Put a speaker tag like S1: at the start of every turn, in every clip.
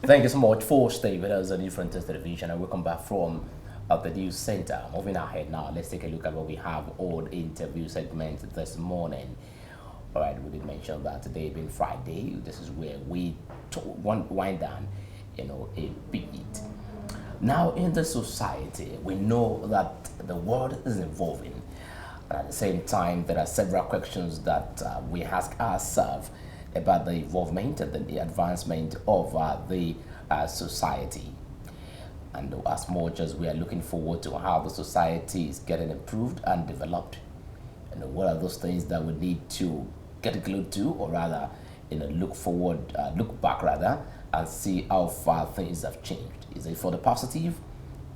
S1: Thank you so much for staying with us on Different Television, and welcome back from the news center. Moving ahead now, let's take a look at what we have on interview segment this morning. All right, we did mention that today being Friday, this is where we wind down, a bit. Now, in the society, we know that the world is evolving. At the same time, there are several questions that we ask ourselves about the involvement and the advancement of the society. And as much as we are looking forward to how the society is getting improved and developed, what are those things that we need to get glued to, or rather, look forward, look back rather, and see how far things have changed. Is it for the positive,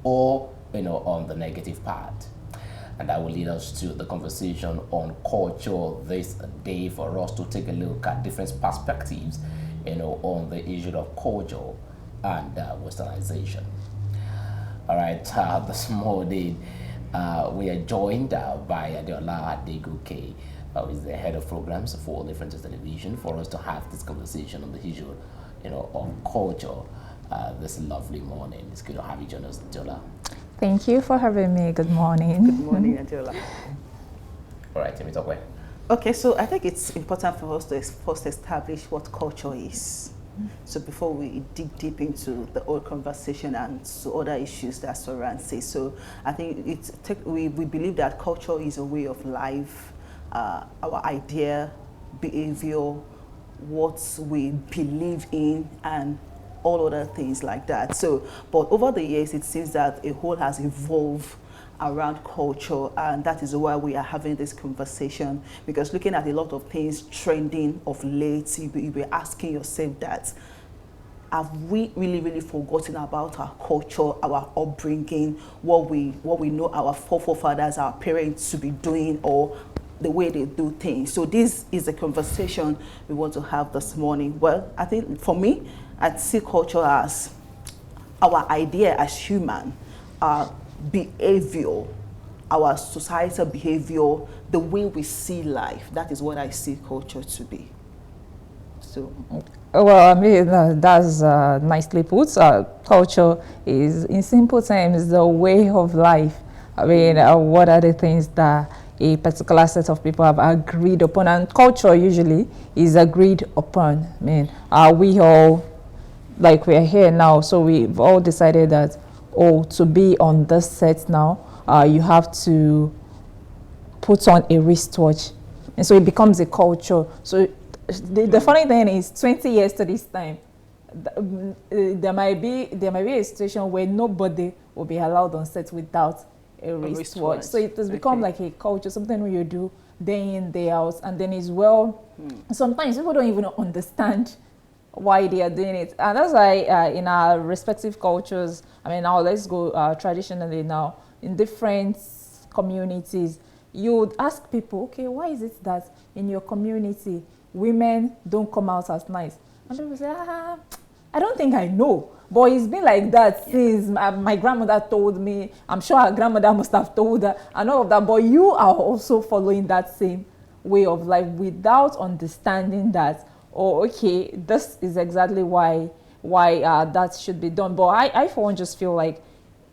S1: or on the negative part? And that will lead us to the conversation on culture this day, for us to take a look at different perspectives, on the issue of culture and westernization. All right, this morning we are joined by Adeola Adegoke, who is the head of programs for Different Television, for us to have this conversation on the issue, of culture this lovely morning. It's good to have you join us, Adeola.
S2: Thank you for having me. Good morning.
S3: Good morning, Angela.
S1: All right, let me talk away.
S3: Okay, so I think it's important for us to first establish what culture is. So before we dig deep into the whole conversation and to other issues that surround it. So I think we believe that culture is a way of life, our idea, behavior, what we believe in, and all other things like that. So, but over the years, it seems that a whole has evolved around culture, and that is why we are having this conversation, because looking at a lot of things trending of late, you'll be asking yourself that, have we really forgotten about our culture, our upbringing, what we know our forefathers, our parents to be doing, or the way they do things? So this is a conversation we want to have this morning. Well, I think for me, I see culture as our idea as human, our behavior, our societal behavior, the way we see life. That is what I see culture to be. So,
S2: well, I mean, that's nicely put. Culture is, in simple terms, the way of life. I mean, what are the things that a particular set of people have agreed upon? And culture usually is agreed upon. I mean, we all, like we are here now, so we've all decided that, to be on this set now, you have to put on a wristwatch. And so it becomes a culture. So the funny thing is, 20 years to this time, there might be a situation where nobody will be allowed on set without a wristwatch. So it has become like a culture, something you do day in, day out. And then as well, sometimes people don't even understand why they are doing it. And that's why in our respective cultures, I mean, now let's go traditionally now, in different communities, you would ask people, okay, why is it that in your community, women don't come out as nice? And people say, I don't think I know. But it's been like that since my grandmother told me. I'm sure her grandmother must have told her and all of that. But you are also following that same way of life without understanding that, okay, this is exactly why that should be done. But I for one just feel like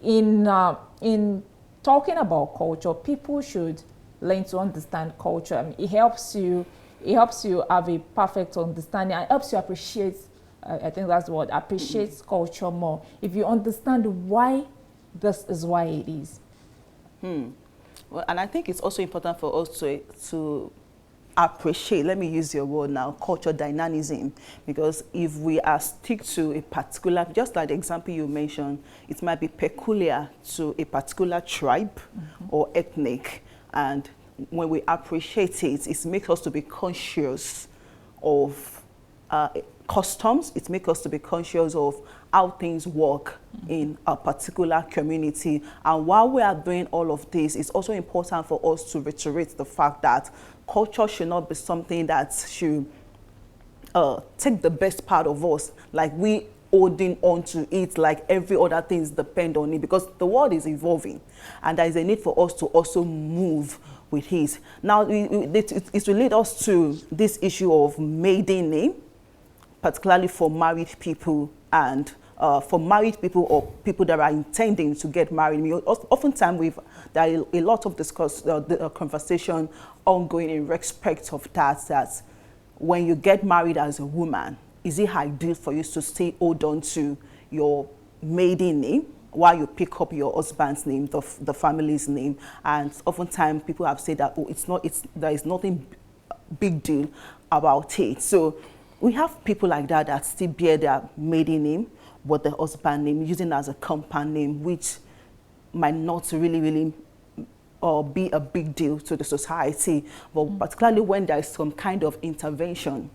S2: in talking about culture, people should learn to understand culture. I mean, it helps you have a perfect understanding, and helps you appreciate. I think that's the word, appreciate culture more. If you understand why this is why it is.
S3: Well, and I think it's also important for us to appreciate, let me use your word now, culture dynamism, because if we are stick to a particular, just like the example you mentioned, it might be peculiar to a particular tribe or ethnic, and when we appreciate it, it makes us to be conscious of customs. It makes us to be conscious of how things work in a particular community. And while we are doing all of this, it's also important for us to reiterate the fact that culture should not be something that should take the best part of us, like we holding on to it like every other things depend on it, because the world is evolving and there is a need for us to also move with it. Now, it will lead us to this issue of maiden name, particularly for married people And for married people or people that are intending to get married, oftentimes there are a lot of conversation ongoing in respect of that when you get married as a woman, is it ideal for you to still hold on to your maiden name while you pick up your husband's name, the family's name? And oftentimes people have said that, there is nothing big deal about it. So we have people like that still bear their maiden name, but the husband name using as a compound name, which might not really be a big deal to the society, but particularly when there is some kind of intervention,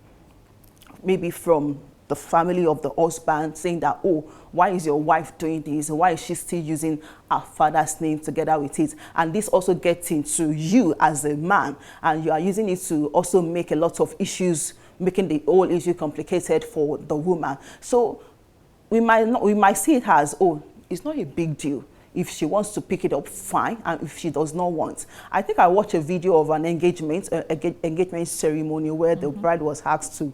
S3: maybe from the family of the husband, saying that, oh, why is your wife doing this? Why is she still using her father's name together with it? And this also gets into you as a man, and you are using it to also make a lot of issues, making the whole issue complicated for the woman. So we might see it as, oh, it's not a big deal. If she wants to pick it up, fine. And if she does not want, I think I watched a video of an engagement ceremony where the bride was asked to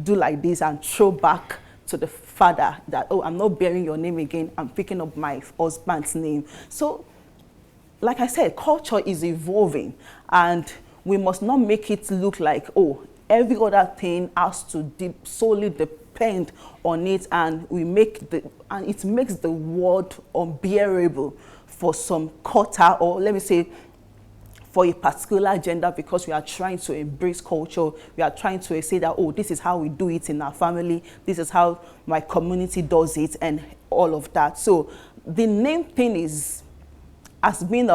S3: do like this and throw back to the father that, oh, I'm not bearing your name again, I'm picking up my husband's name. So, like I said, culture is evolving, and we must not make it look like, oh, every other thing has to solely depend on it, and it makes the world unbearable for some quarter, or let me say, for a particular gender, because we are trying to embrace culture. We are trying to say that, oh, this is how we do it in our family, this is how my community does it, and all of that. So the name thing has been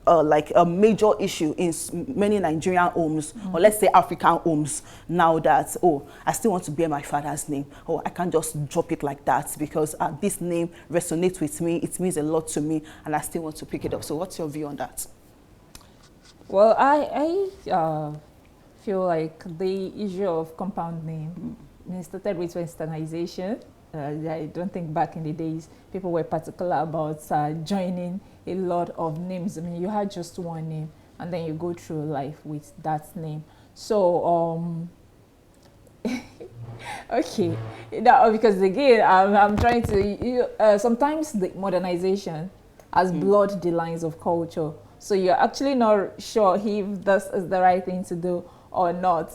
S3: like a major issue in many Nigerian homes, or let's say African homes now, that, oh, I still want to bear my father's name. Oh, I can't just drop it like that because this name resonates with me, it means a lot to me, and I still want to pick it up. So what's your view on that?
S2: Well, I feel like the issue of compound name started with westernization. I don't think back in the days people were particular about joining a lot of names. I mean, you had just one name, and then you go through life with that name. So, okay, because again, I'm trying to. Sometimes the modernization has blurred the lines of culture. So you're actually not sure if this is the right thing to do or not,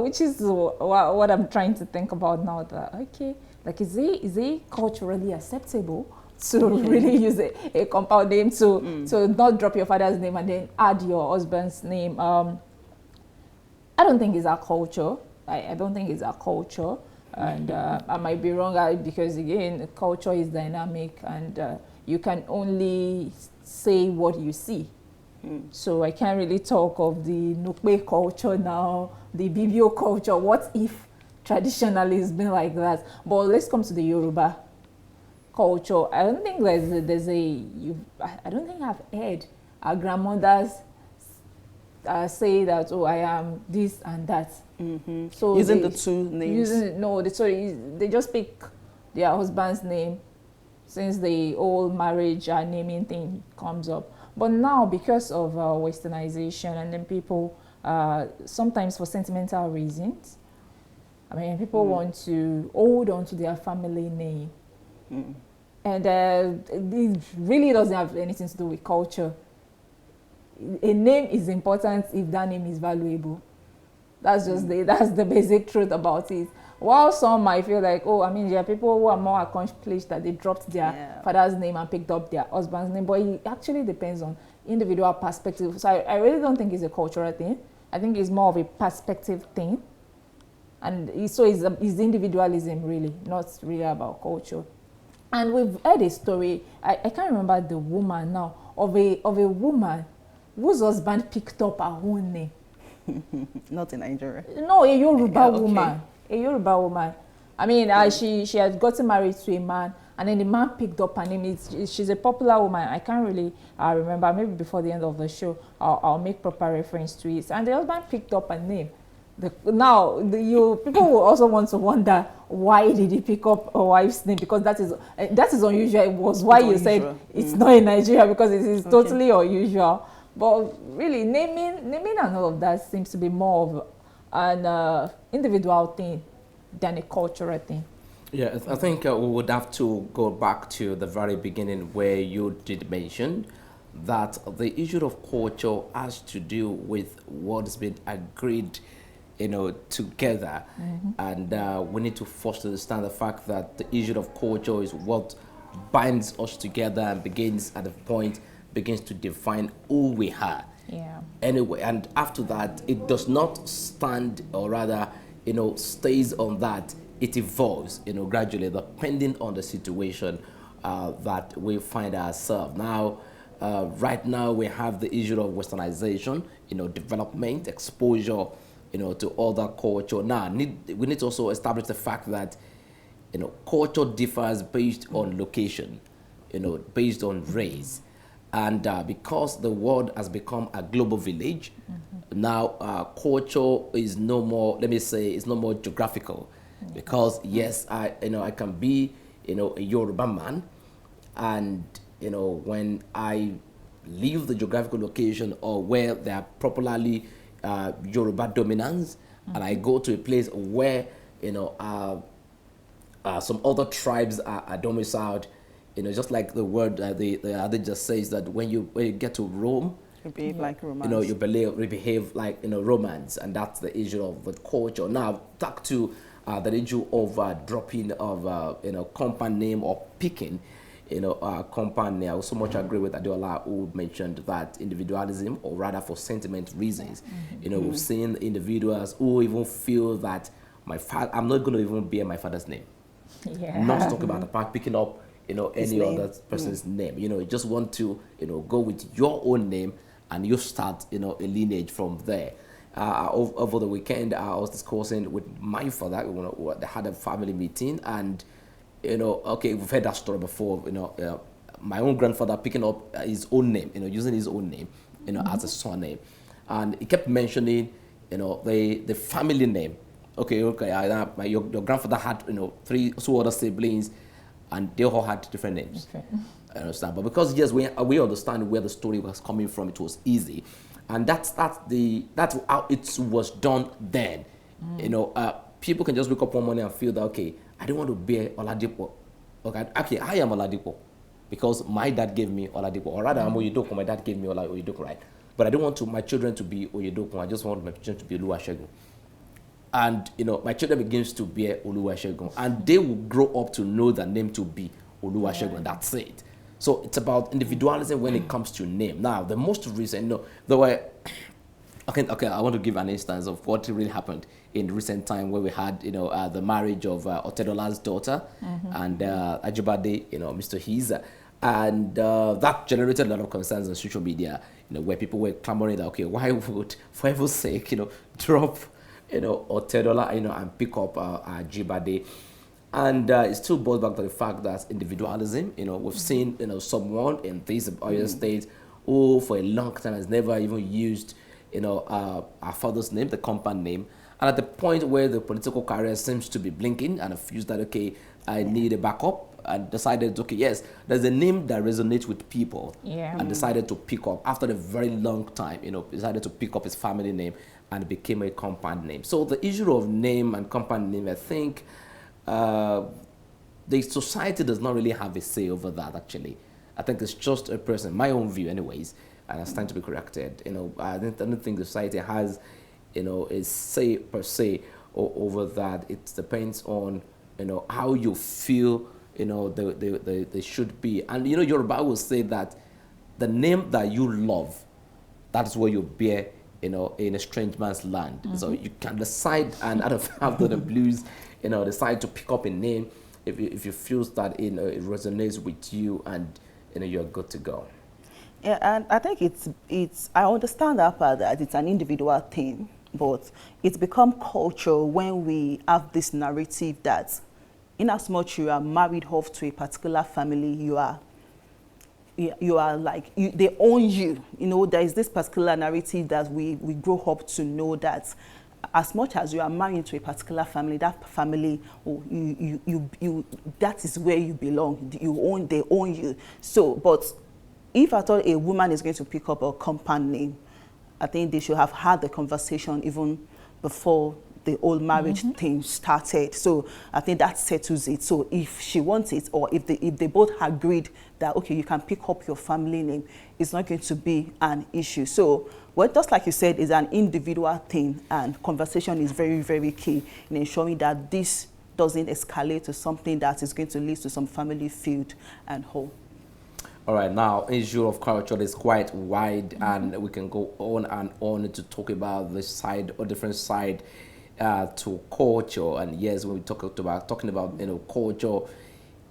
S2: which is what I'm trying to think about now. That, okay, like is it culturally acceptable to really use a compound name to not drop your father's name and then add your husband's name? I don't think it's our culture. I don't think it's our culture, and I might be wrong because again, culture is dynamic, and you can only say what you see. So I can't really talk of the Nukwe culture now, the Bibio culture. What if traditionally it's been like that? But let's come to the Yoruba culture. I don't think I don't think I've heard our grandmothers say that, oh, I am this and that. So
S3: using the two names.
S2: They just pick their husband's name, since the old marriage naming thing comes up. But now, because of westernization, and then people, sometimes for sentimental reasons, I mean, people want to hold on to their family name. And it really doesn't have anything to do with culture. A name is important if that name is valuable. That's just that's the basic truth about it. While some might feel like, oh, I mean, there are people who are more accomplished that they dropped their father's name and picked up their husband's name, but it actually depends on individual perspective. So I really don't think it's a cultural thing. I think it's more of a perspective thing. And so it's individualism, really, not really about culture. And we've heard a story, I can't remember the woman now, of a woman whose husband picked up her own name.
S3: Not in Nigeria.
S2: No, a Yoruba woman. A Yoruba woman. I mean, she had gotten married to a man, and then the man picked up her name. She's a popular woman. I can't really remember. Maybe before the end of the show, I'll make proper reference to it. And the husband picked up her name. People will also want to wonder, why did he pick up a wife's name? Because that is unusual. It was why you said it's not in Nigeria, because it is totally unusual. But really, naming and all of that seems to be more of an individual thing than a cultural thing.
S1: Yeah, I think we would have to go back to the very beginning where you did mention that the issue of culture has to do with what's been agreed, together. And we need to first understand the fact that the issue of culture is what binds us together and begins at the point, begins to define who we are.
S2: Yeah.
S1: Anyway, and after that, it does not stand, or rather, stays on that. It evolves, gradually, depending on the situation that we find ourselves. Now, right now, we have the issue of westernization, development, exposure, to other culture. Now, we need to also establish the fact that, culture differs based on location, based on race. And because the world has become a global village, now culture is no more, let me say, it's no more geographical. Because yes, I can be, a Yoruba man, and when I leave the geographical location or where there are popularly Yoruba dominance, and I go to a place where some other tribes are domiciled, just like the word the other just says that when you get to Rome,
S3: You behave like Romans.
S1: you behave like Romans, and that's the issue of the culture. Now back to the issue of dropping of compound name or picking compound name. I so much agree with Adeola, who mentioned that individualism, or rather for sentiment reasons, we've seen individuals who even feel that I'm not going to even bear my father's name.
S2: Yeah.
S1: Not to talk about the part picking up any
S3: name.
S1: other person's name. You just want to go with your own name, and you start a lineage from there. Over the weekend, I was discussing with my father. They had a family meeting, and okay, we've heard that story before. My own grandfather picking up his own name, using his own name, as a surname, and he kept mentioning, the family name. Okay, your grandfather had two other siblings, and they all had different names.
S2: Okay.
S1: I understand, but because yes, we understand where the story was coming from, it was easy, and that's how it was done then. People can just wake up one morning and feel that, okay, I don't want to bear Oladipo. Okay, I am Oladipo because my dad gave me Oladipo, or rather I'm Oyedokun. My dad gave me Oyedokun, right? But I don't want my children to be Oyedokun. I just want my children to be Oluwasegun. And my children begins to bear Oluwasegun, and they will grow up to know the name to be Oluwasegun. Yeah. That's it. So it's about individualism when it comes to name. Now, the most recent, there were. Okay, I want to give an instance of what really happened in recent time, where we had, the marriage of Otedola's daughter and Ajibade, Mr. Hiza, and that generated a lot of concerns on social media, where people were clamoring that, okay, why would, for heaven's sake, drop, Otedola, and pick up Ajibade. And it still boils back to the fact that individualism, we've seen, someone in this Oyo State who for a long time has never even used, our father's name, the compound name. And at the point where the political career seems to be blinking, and feels that, okay, I need a backup, and decided, okay, yes, there's a name that resonates with people, and decided to pick up, after a very long time, decided to pick up his family name, and it became a compound name. So the issue of name and compound name, I think, the society does not really have a say over that, actually. I think it's just a person, my own view anyways, and it's time to be corrected. I don't think the society has, a say per se over that. It depends on, how you feel, they should be. And, Yoruba will say that the name that you love, that's where you bear, in a strange man's land. So you can decide, and out of the blues, decide to pick up a name if you feel that it resonates with you, and you're good to go.
S3: Yeah, and I think it's I understand that part, that it's an individual thing, but it's become culture when we have this narrative that in as much you are married off to a particular family, you are like, they own you. There is this particular narrative that we grow up to know, that as much as you are married to a particular family, that family, you that is where you belong. They own you. So, but if at all a woman is going to pick up a compound name, I think they should have had the conversation even before the whole marriage thing started. So I think that settles it. So if she wants it, or if they both agreed that, okay, you can pick up your family name, it's not going to be an issue. So, well, just like you said, it's an individual thing, and conversation is very, very key in ensuring that this doesn't escalate to something that is going to lead to some family feud and whole.
S1: All right, now issue of culture is quite wide, and we can go on and on to talk about this side or different side to culture. And yes, when we talking about culture,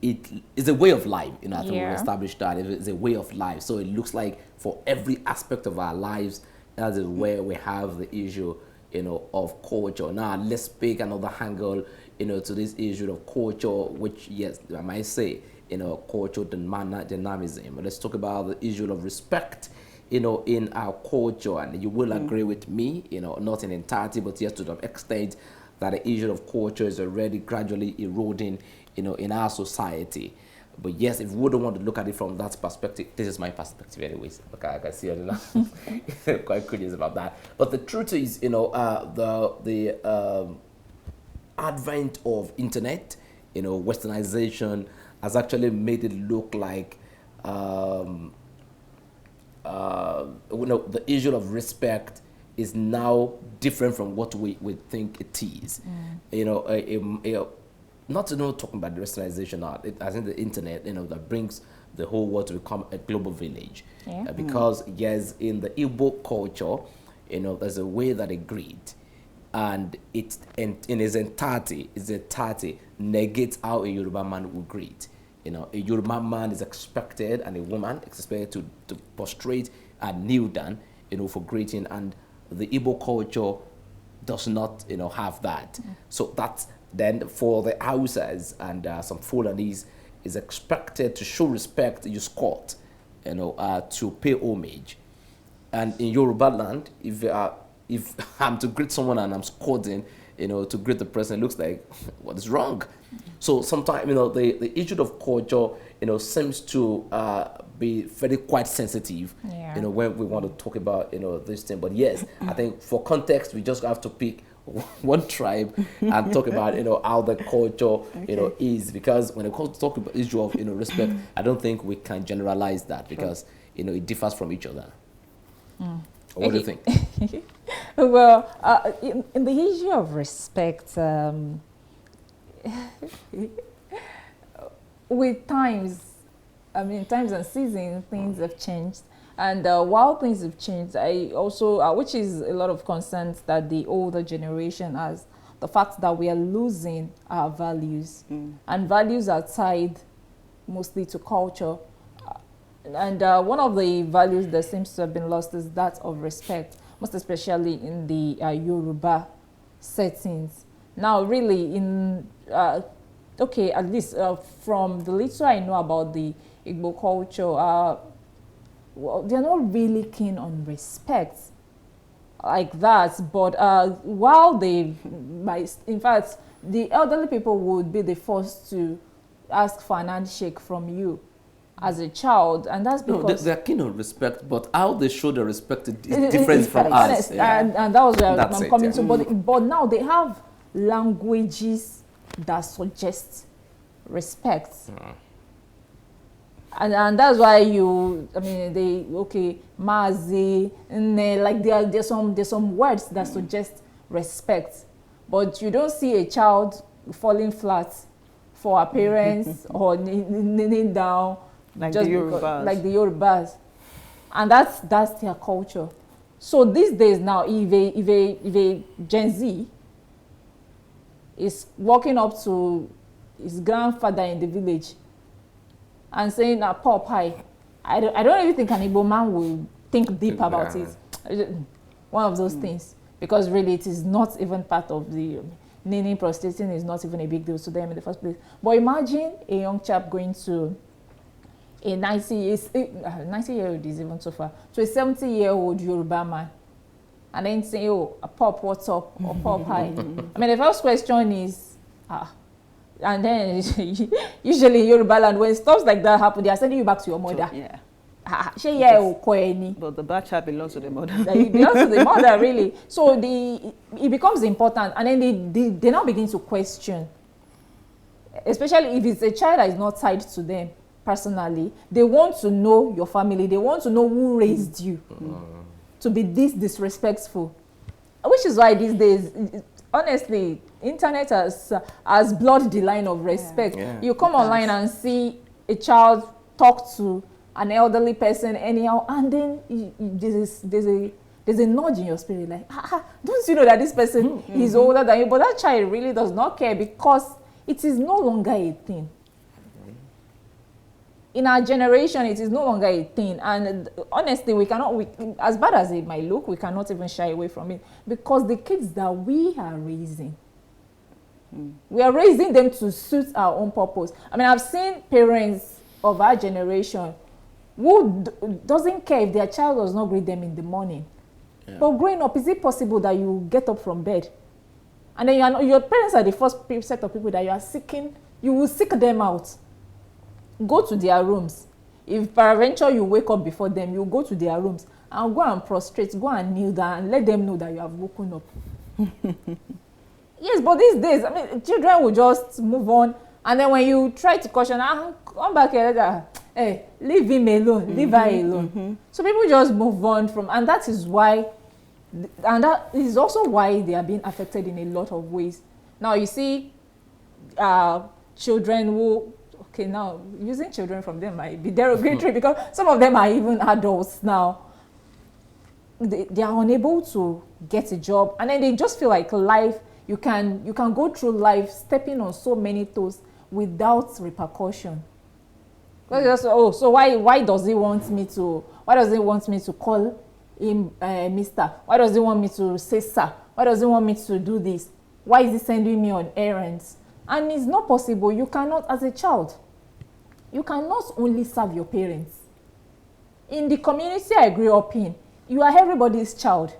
S1: it is a way of life. I think we established that it's a way of life. So it looks like for every aspect of our lives, that is where we have the issue of culture. Now let's pick another angle to this issue of culture, which, yes, I might say, culture dynamism. Let's talk about the issue of respect, in our culture. And you will agree with me, not in entirety, but yes, to the extent that the issue of culture is already gradually eroding, in our society. But yes, if we don't want to look at it from that perspective, this is my perspective anyways. Okay, I can see it. Quite curious about that. But the truth is, the advent of internet, westernization has actually made it look like the issue of respect is now different from what we think it is. Not talking about the westernization now. I think the internet, that brings the whole world to become a global village. Because yes, in the Igbo culture, there's a way that they greet, and it in its entirety, negates how a Yoruba man will greet. A Yoruba man is expected, and a woman is expected to prostrate and kneel down, for greeting, and the Igbo culture does not, have that. So that's then for the Hausas and some Fulanis is expected to show respect. You squat, to pay homage. And in Yoruba land, if I'm to greet someone and I'm squatting, to greet the person, it looks like what is wrong. So sometimes, the issue of culture, seems to be very quite sensitive, when we want to talk about, this thing. But yes, I think for context, we just have to pick one tribe and talk about, how the culture, is. Because when it comes to talk about issue of, respect, I don't think we can generalize that because, it differs from each other. What do you think?
S2: Well, in the issue of respect, with times and seasons, things have changed. And while things have changed, I also, which is a lot of concerns that the older generation has, the fact that we are losing our values. And values are tied mostly to culture. And one of the values that seems to have been lost is that of respect, most especially in the Yoruba settings. Now, really, at least from the little I know about the Igbo culture, well, they're not really keen on respect like that. But while they might, in fact, the elderly people would be the first to ask for an handshake from you as a child, and that's because
S1: they're keen on respect, but how they show the respect is different from us.
S2: And that was where I'm coming to. But now they have languages that suggest respect. And that's why Mazi, like there's some words that suggest respect, but you don't see a child falling flat for a parents or kneeling down
S3: like the
S2: Yorubas, and that's their culture. So these days now, if a Gen Z is walking up to his grandfather in the village and saying, "Paul pie," I don't even think an Igbo man will think deep about it. One of those things, because really it is not even part of the kneeling, prostrating is not even a big deal to them in the first place. But imagine a young chap going to a 90-year-old is even so far, to a 70-year-old Yoruba man, and then say, "Oh, a pop, what's up?" or "Pop, hi." The first question is, and then usually in Yoruba land, when stuff like that happen, they are sending you back to your mother.
S3: But the bad child belongs to the mother.
S2: It belongs to the mother, really. So it becomes important, and then they now begin to question, especially if it's a child that is not tied to them personally. They want to know your family. They want to know who raised you to be this disrespectful. Which is why these days, honestly, internet has blurred the line of respect. Yeah. You come online and see a child talk to an elderly person anyhow, and then there's a nudge in your spirit like, don't you know that this person is older than you? But that child really does not care, because it is no longer a thing. In our generation, it is no longer a thing, and honestly, as bad as it might look, we cannot even shy away from it, because the kids that we are raising, we are raising them to suit our own purpose. I mean, I've seen parents of our generation who doesn't care if their child does not greet them in the morning. Yeah. But growing up, is it possible that you get up from bed and then your parents are the first set of people that you will seek them out? Go to their rooms. If peradventure you wake up before them, you go to their rooms and go and prostrate, go and kneel down and let them know that you have woken up. Yes, but these days, I mean, children will just move on, and then when you try to caution, come back here, hey, leave him alone, leave her alone. So people just move on and that is why, and that is also why they are being affected in a lot of ways. Now you see children who, okay, now using children from them might be derogatory because some of them are even adults now. They are unable to get a job, and then they just feel like life, you can go through life stepping on so many toes without repercussion. So why does he want me to call him Mr.? Why does he want me to say sir? Why does he want me to do this? Why is he sending me on errands? And it's not possible. You cannot, as a child, you cannot only serve your parents. In the community I grew up in, you are everybody's child.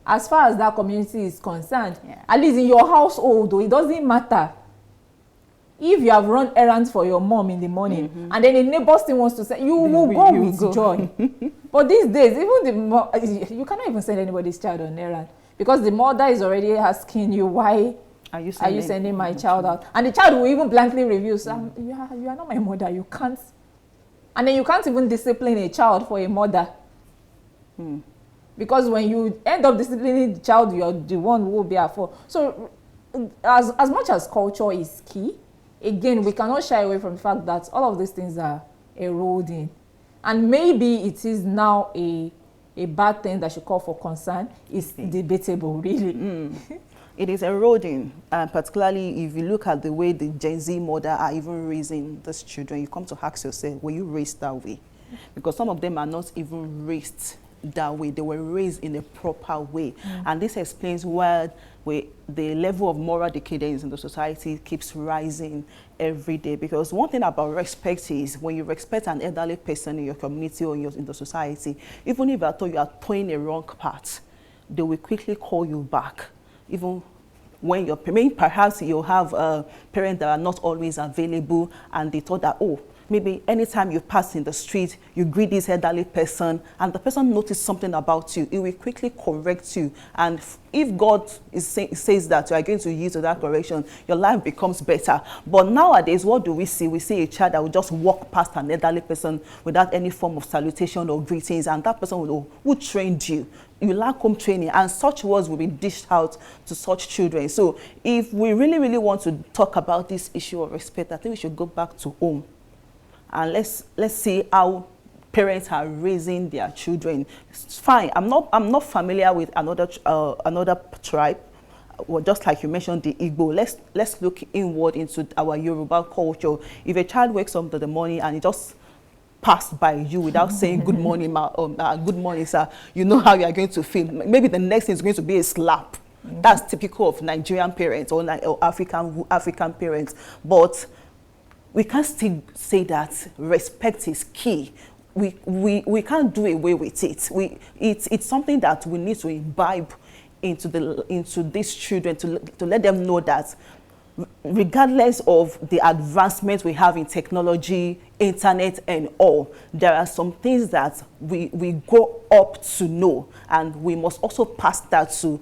S2: As far as that community is concerned, at least in your household, though, it doesn't matter. If you have run errands for your mom in the morning, and then a neighbor still wants to say, you will go with joy. But these days, even you cannot even send anybody's child on errand, because the mother is already asking you, why are you sending my child out? And the child will even blankly refuse, you are not my mother, you can't. And then you can't even discipline a child for a mother. Because when you end up disciplining the child, you're the one who will be at fault. So as much as culture is key, again, we cannot shy away from the fact that all of these things are eroding. And maybe it is now a bad thing that should call for concern. It's debatable, really.
S3: It is eroding, and particularly if you look at the way the Gen Z mother are even raising these children, you come to ask yourself, were you raised that way? Because some of them are not even raised that way. They were raised in a proper way. And this explains why the level of moral decadence in the society keeps rising every day. Because one thing about respect is when you respect an elderly person in your community or in the society, even if at all you are towing a wrong path, they will quickly call you back. Even when perhaps you have parents that are not always available, and they thought that, oh, maybe anytime you pass in the street, you greet this elderly person, and the person noticed something about you, it will quickly correct you. And if God says that you are going to yield to that correction, your life becomes better. But nowadays, what do we see? We see a child that will just walk past an elderly person without any form of salutation or greetings, and that person who trained you. You lack home training, and such words will be dished out to such children. So if we really, really want to talk about this issue of respect, I think we should go back to home. And let's see how parents are raising their children. It's fine. I'm not familiar with another tribe. Well, just like you mentioned, the Igbo. Let's look inward into our Yoruba culture. If a child wakes up in the morning and he just passed by you without saying good morning, good morning, sir, you know how you are going to feel. Maybe the next thing is going to be a slap. That's typical of Nigerian parents or African parents. But we can still say that respect is key. We can't do away with it. It's something that we need to imbibe into these children to let them know that regardless of the advancement we have in technology, internet and all, there are some things that we grow up to know, and we must also pass that to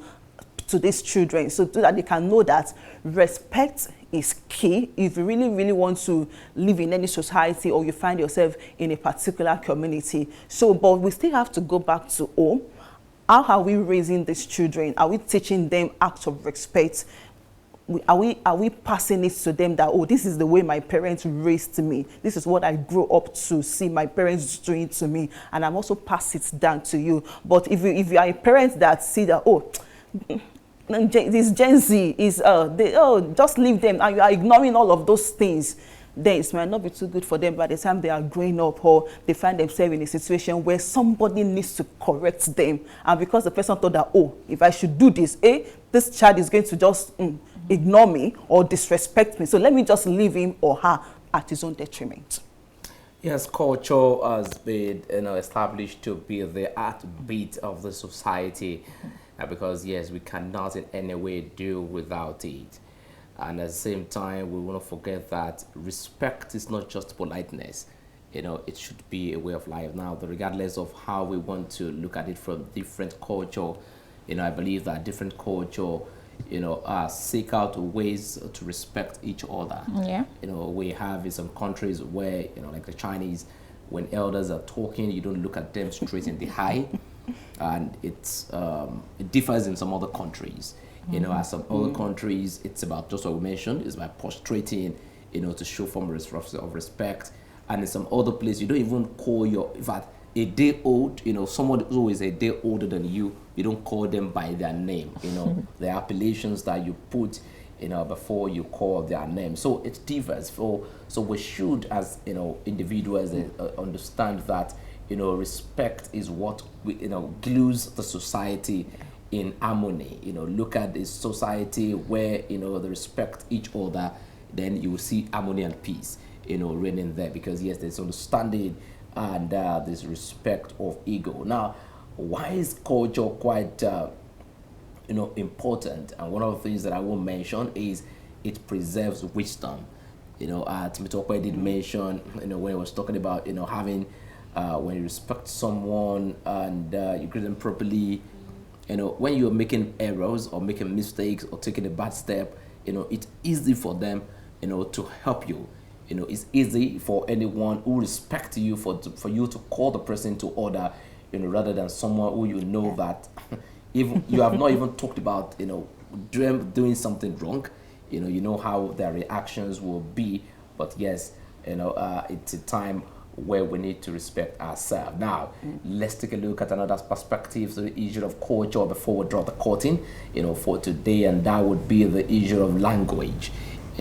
S3: these children, so that they can know that respect is key if you really want to live in any society, or you find yourself in a particular community. So, but we still have to go back to home. How are we raising these children? Are we teaching them acts of respect? Are we passing it to them that, oh, this is the way my parents raised me, this is what I grew up to see my parents doing to me, and I'm also pass it down to you. But if you are a parent that see that, oh, this Gen Z is just leave them, and you are ignoring all of those things, then it might not be too good for them by the time they are growing up, or they find themselves in a situation where somebody needs to correct them, and because the person thought that, oh, if I should do this, this child is going to just ignore me or disrespect me, so let me just leave him or her at his own detriment.
S1: Yes, culture has been established to be the heartbeat of the society, because yes, we cannot in any way do without it. And at the same time, we want to forget that respect is not just politeness. It should be a way of life. Now, regardless of how we want to look at it from different culture, I believe that different culture seek out ways to respect each other.
S2: Yeah.
S1: We have in some countries where, like the Chinese, when elders are talking, you don't look at them straight in the eye. And it differs in some other countries. As some other countries, it's about, just what we mentioned, it's about prostrating, to show form of respect. And in some other places, you don't even call in fact, a day old, someone who is a day older than you don't call them by their name. The appellations that you put, before you call their name. So it differs. So we should, as individuals, understand that respect is what glues the society in harmony. Look at this society where they respect each other, then you will see harmony and peace reigning there, because yes, there's understanding and there's respect of ego. Now, why is culture quite important? And one of the things that I will mention is it preserves wisdom. Timitokwe did mention when he was talking about having when you respect someone and you greet them properly, when you're making errors or making mistakes or taking a bad step, it's easy for them to help you. It's easy for anyone who respects you for you to call the person to order, rather than someone who that even you have not even talked about them doing something wrong. How their reactions will be. But yes, it's a time where we need to respect ourselves. Now, let's take a look at another perspective to the issue of culture before we draw the curtain, for today, and that would be the issue of language.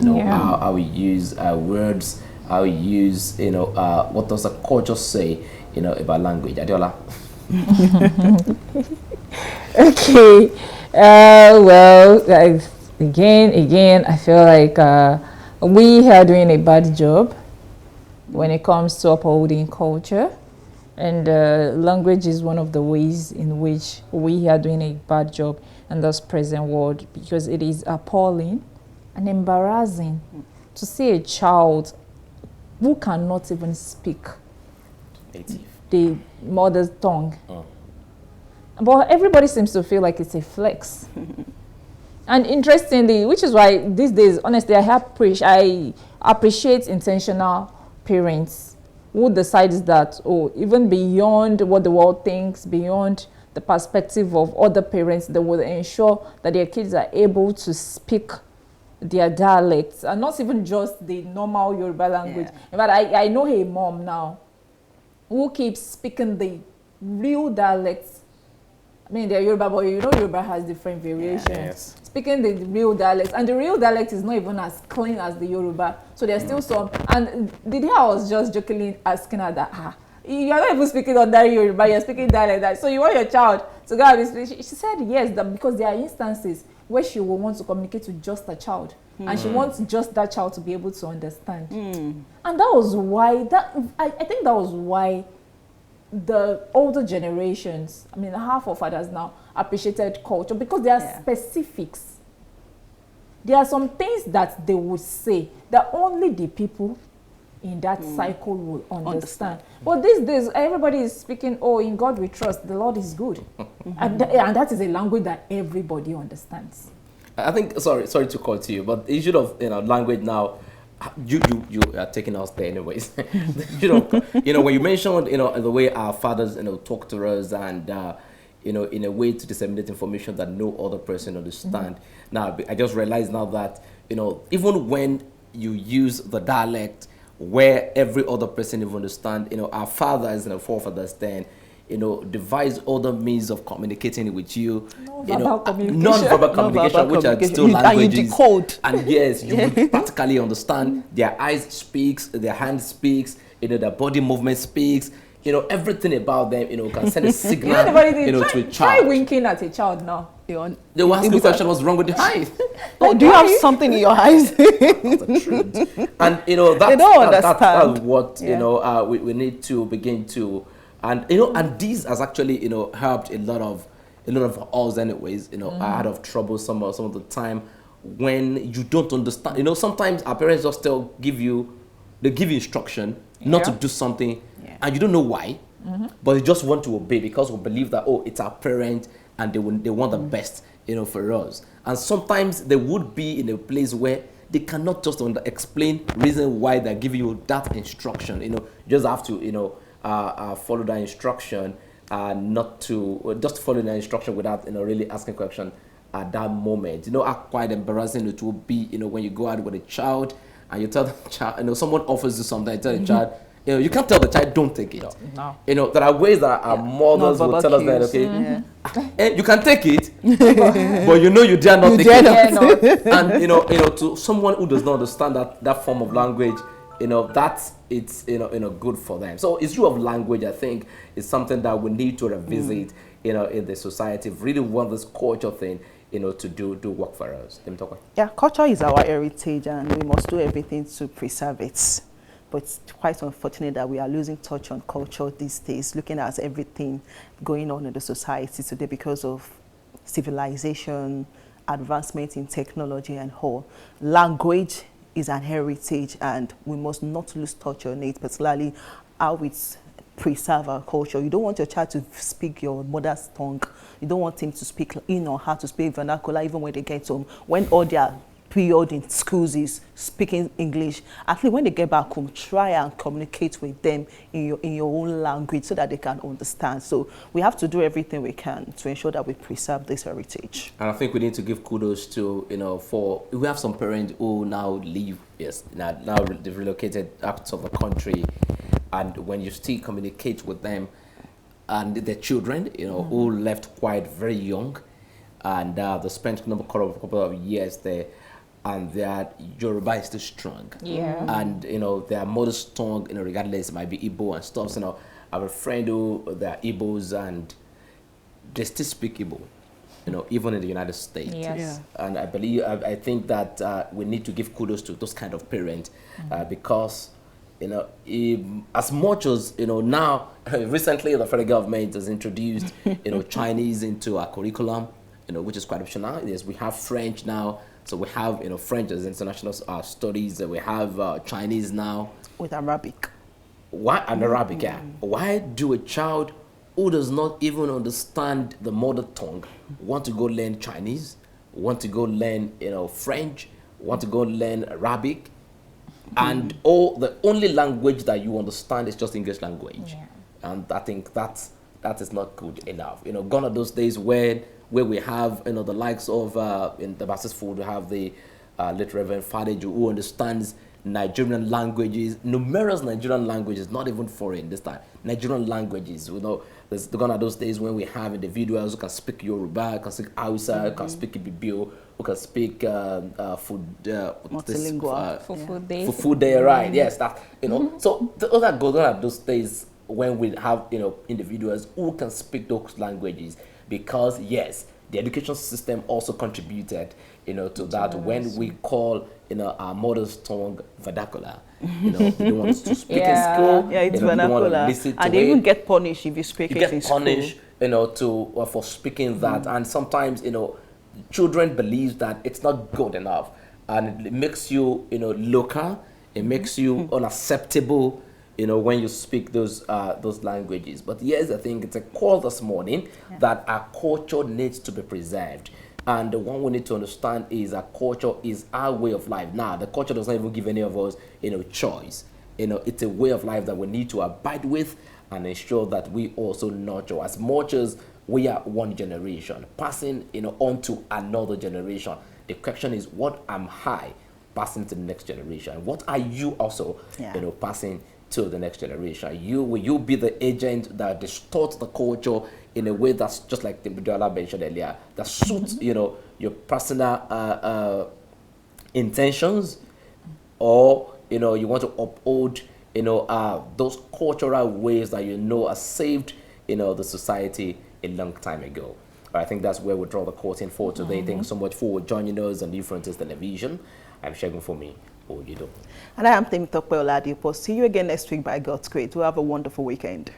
S1: How we use words, how we use, what does the culture say, about language? Adiola.
S2: Okay. Well, again, I feel like we are doing a bad job when it comes to upholding culture, and language is one of the ways in which we are doing a bad job in this present world, because it is appalling and embarrassing to see a child who cannot even speak the mother's tongue. But everybody seems to feel like it's a flex. And interestingly, which is why these days, honestly, I appreciate intentional parents who decides that, even beyond what the world thinks, beyond the perspective of other parents, they will ensure that their kids are able to speak their dialects, and not even just the normal Yoruba language. In fact, I know a mom now who keeps speaking the real dialects. I mean, they're Yoruba, but Yoruba has different variations.
S1: Yes.
S2: Speaking the real dialects, and the real dialect is not even as clean as the Yoruba. So there's still some. And the day I was just jokingly asking her that, you're not even speaking ordinary Yoruba, you're speaking dialect. So you want your child to go and speak? She said yes, that because there are instances where she will want to communicate with just a child, and she wants just that child to be able to understand. And that was why I think that was why the older generations, half of others now, appreciated culture, because there are specifics. there are some things that they would say that only the people in that cycle will understand. But these days, everybody is speaking, oh, in God we trust, the Lord is good. And that is a language that everybody understands.
S1: I think, sorry to call to you, but the issue of language now, you are taking us there anyways. When you mentioned the way our fathers talk to us and in a way to disseminate information that no other person understand. Now I just realized now that even when you use the dialect where every other person even understand, our fathers and our forefathers then devise other means of communicating with you, non-verbal communication, which are still languages.
S3: And you decode.
S1: And yes, you will practically understand. Their eyes speaks, their hand speaks, their body movement speaks. Everything about them, can send a signal, to a child.
S2: Try winking at a child now.
S1: They will ask you a question, what's wrong with the eyes?
S3: Oh, do you have something in your eyes?
S1: That's the truth. And, that's what, we need to begin to. And and this has actually helped a lot of us anyways. I had of trouble some of the time when you don't understand. Sometimes our parents just give you instruction not to do something, and you don't know why, but you just want to obey because we believe that it's our parent and they want the best for us. And sometimes they would be in a place where they cannot just explain reason why they're giving you that instruction. You just have to follow that instruction, not to just follow the instruction without really asking question at that moment. How quite embarrassing it will be when you go out with a child and you tell the child, someone offers you something, you tell the child, you can't tell the child don't take it.
S2: No.
S1: There are ways that our mothers will tell us that, okay, you can take it, but you dare not take it. And to someone who does not understand that form of language, that's good for them. So issue of language, I think, is something that we need to revisit, in the society. If we really want this culture thing, to do work for us.
S3: Yeah, culture is our heritage, and we must do everything to preserve it. But it's quite unfortunate that we are losing touch on culture these days, looking at everything going on in the society today because of civilization, advancement in technology and all. Language is an heritage, and we must not lose touch on it, particularly how it's preserve our culture. You don't want your child to speak your mother's tongue. You don't want him to speak or her to speak vernacular even when they get home. When all their period in schools is speaking English, at least when they get back home, try and communicate with them in your own language so that they can understand. So we have to do everything we can to ensure that we preserve this heritage.
S1: And I think we need to give kudos to, we have some parents who now live, now they've relocated out of the country, and when you still communicate with them and their children, who left quite very young, and they spent a couple of years there, and their Yoruba is still strong.
S2: Yeah.
S1: And, their mother's tongue, regardless, it might be Igbo and stuff. So, I have a friend who, they're Igbos and they still speak Igbo, even in the United States.
S2: Yes.
S1: Yeah. And I think that we need to give kudos to those kind of parents because, as much as, now, recently the federal government has introduced, Chinese into our curriculum, which is quite optional. Yes, we have French now. So we have, French as international studies. We have Chinese now.
S3: With Arabic.
S1: Why? And Arabic, yeah. Why do a child who does not even understand the mother tongue want to go learn Chinese, want to go learn, French, want to go learn Arabic, and the only language that you understand is just English language? Yeah. And I think that is not good enough. Gone are those days where we have, the likes of, in the Baptist food, we have the late Reverend Fadeju, who understands Nigerian languages, numerous Nigerian languages, not even foreign this time, Nigerian languages. There's gone are those days when we have individuals who can speak Yoruba, can speak Hausa, who can speak Ibibio, who can speak Fufude, right? Yes, that, So all that goes on at those days when we have, individuals who can speak those languages. Because yes, the education system also contributed, to that. When we call, our mother's tongue vernacular, they don't want us to speak in school.
S3: Yeah, it's vernacular, and they even get punished if you speak it in school.
S1: You get punished, for speaking that, and sometimes, children believe that it's not good enough, and it makes you, local. It makes you unacceptable, when you speak those languages. But here's the thing: it's a call this morning that our culture needs to be preserved. And the one we need to understand is our culture is our way of life. Now, the culture does not even give any of us, choice. It's a way of life that we need to abide with and ensure that we also nurture, as much as we are one generation, passing, on to another generation. The question is, what am I passing to the next generation? What are you also, passing to the next generation? Will you be the agent that distorts the culture in a way that's just like the Bidola mentioned earlier, that suits, your personal intentions, or you want to uphold, those cultural ways that are saved, the society a long time ago. I think that's where we draw the curtain for today. Thanks so much for joining us on New Frontiers Television. I'm Shegun Fumi Oyedo.
S3: And I am Temitope Oladipo. See you again next week by God's grace. We'll have a wonderful weekend.